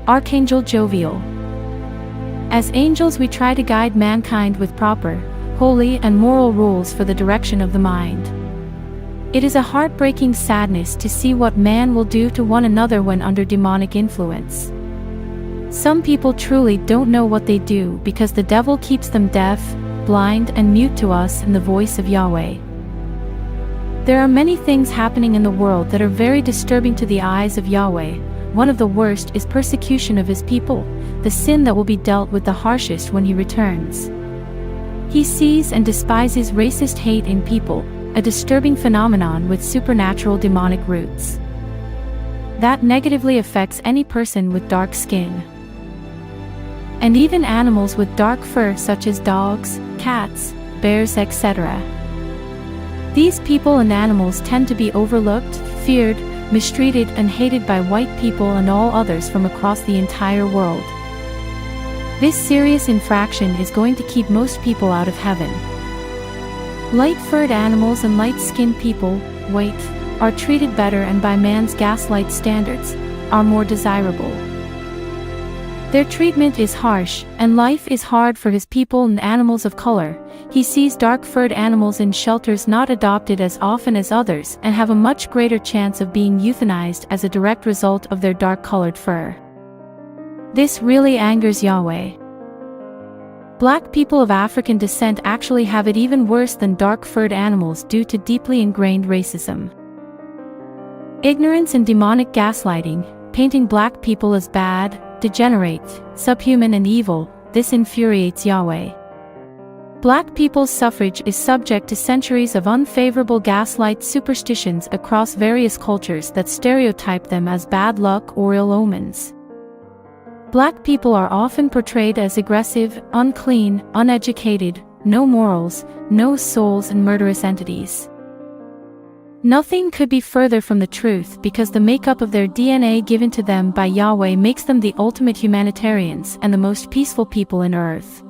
Archangel Jophiel. As angels we try to guide mankind with proper, holy and moral rules for the direction of the mind. It is a heartbreaking sadness to see what man will do to one another when under demonic influence. Some people truly don't know what they do because the devil keeps them deaf, blind and mute to us and the voice of Yahweh. There are many things happening in the world that are very disturbing to the eyes of Yahweh. One of the worst is persecution of his people, the sin that will be dealt with the harshest when he returns. He sees and despises racist hate in people, a disturbing phenomenon with supernatural demonic roots. That negatively affects any person with dark skin. And even animals with dark fur such as dogs, cats, bears, etc. These people and animals tend to be overlooked, feared, mistreated and hated by white people and all others from across the entire world. This serious infraction is going to keep most people out of heaven. Light-furred animals and light-skinned people, white, are treated better and by man's gaslight standards, are more desirable. Their treatment is harsh, and life is hard for his people and animals of color. He sees dark-furred animals in shelters not adopted as often as others and have a much greater chance of being euthanized as a direct result of their dark-colored fur. This really angers Yahweh. Black people of African descent actually have it even worse than dark-furred animals due to deeply ingrained racism. Ignorance and demonic gaslighting, painting black people as bad, degenerate, subhuman and evil, this infuriates Yahweh. Black people's suffrage is subject to centuries of unfavorable gaslight superstitions across various cultures that stereotype them as bad luck or ill omens. Black people are often portrayed as aggressive, unclean, uneducated, no morals, no souls and murderous entities. Nothing could be further from the truth because the makeup of their DNA given to them by Yahweh makes them the ultimate humanitarians and the most peaceful people in earth.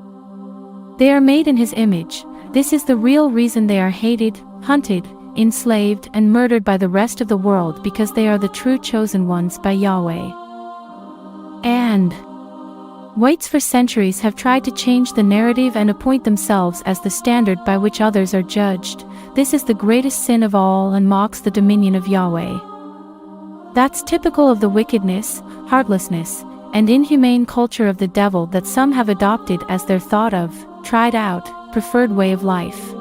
They are made in his image. This is the real reason they are hated, hunted, enslaved and murdered by the rest of the world because they are the true chosen ones by Yahweh. And whites for centuries have tried to change the narrative and appoint themselves as the standard by which others are judged. This is the greatest sin of all and mocks the dominion of Yahweh. That's typical of the wickedness, heartlessness, and inhumane culture of the devil that some have adopted as their thought of, tried out, preferred way of life.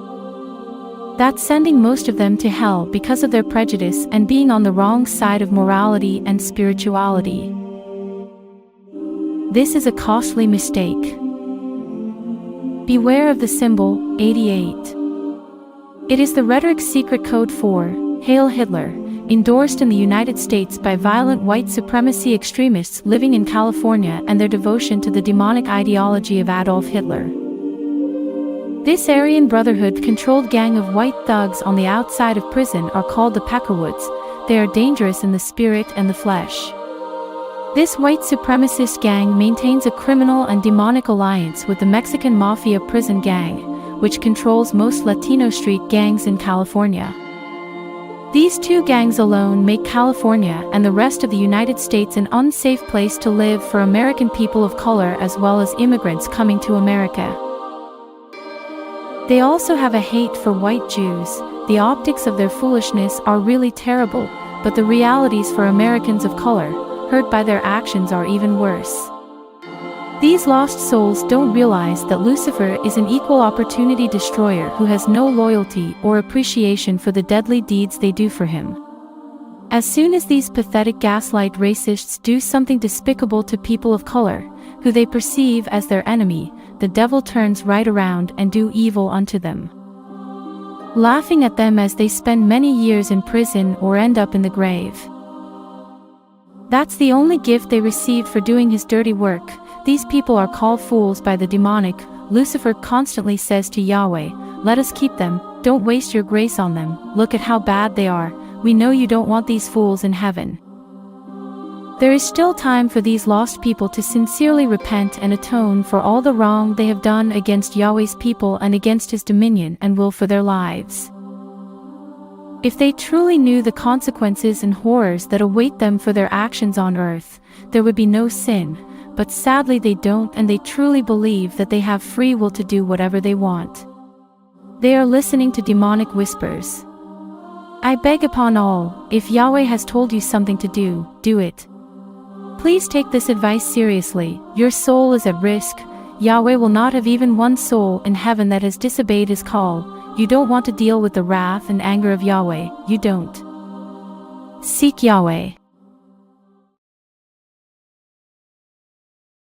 That's sending most of them to hell because of their prejudice and being on the wrong side of morality and spirituality. This is a costly mistake. Beware of the symbol, 88. It is the rhetoric secret code for Heil Hitler, endorsed in the United States by violent white supremacy extremists living in California and their devotion to the demonic ideology of Adolf Hitler. This Aryan Brotherhood controlled gang of white thugs on the outside of prison are called the Peckerwoods. They are dangerous in the spirit and the flesh. This white supremacist gang maintains a criminal and demonic alliance with the Mexican Mafia prison gang, which controls most Latino street gangs in California. These two gangs alone make California and the rest of the United States an unsafe place to live for American people of color as well as immigrants coming to America. They also have a hate for white Jews. The optics of their foolishness are really terrible, but the realities for Americans of color, hurt by their actions, are even worse. These lost souls don't realize that Lucifer is an equal opportunity destroyer who has no loyalty or appreciation for the deadly deeds they do for him. As soon as these pathetic gaslight racists do something despicable to people of color, who they perceive as their enemy, the devil turns right around and do evil unto them, laughing at them as they spend many years in prison or end up in the grave. That's the only gift they received for doing his dirty work. These people are called fools by the demonic. Lucifer constantly says to Yahweh, "Let us keep them, don't waste your grace on them, look at how bad they are, we know you don't want these fools in heaven." There is still time for these lost people to sincerely repent and atone for all the wrong they have done against Yahweh's people and against his dominion and will for their lives. If they truly knew the consequences and horrors that await them for their actions on earth, there would be no sin, but sadly they don't, and they truly believe that they have free will to do whatever they want. They are listening to demonic whispers. I beg upon all, if Yahweh has told you something to do, do it. Please take this advice seriously. Your soul is at risk. Yahweh will not have even one soul in heaven that has disobeyed his call. You don't want to deal with the wrath and anger of Yahweh, you don't. Seek Yahweh.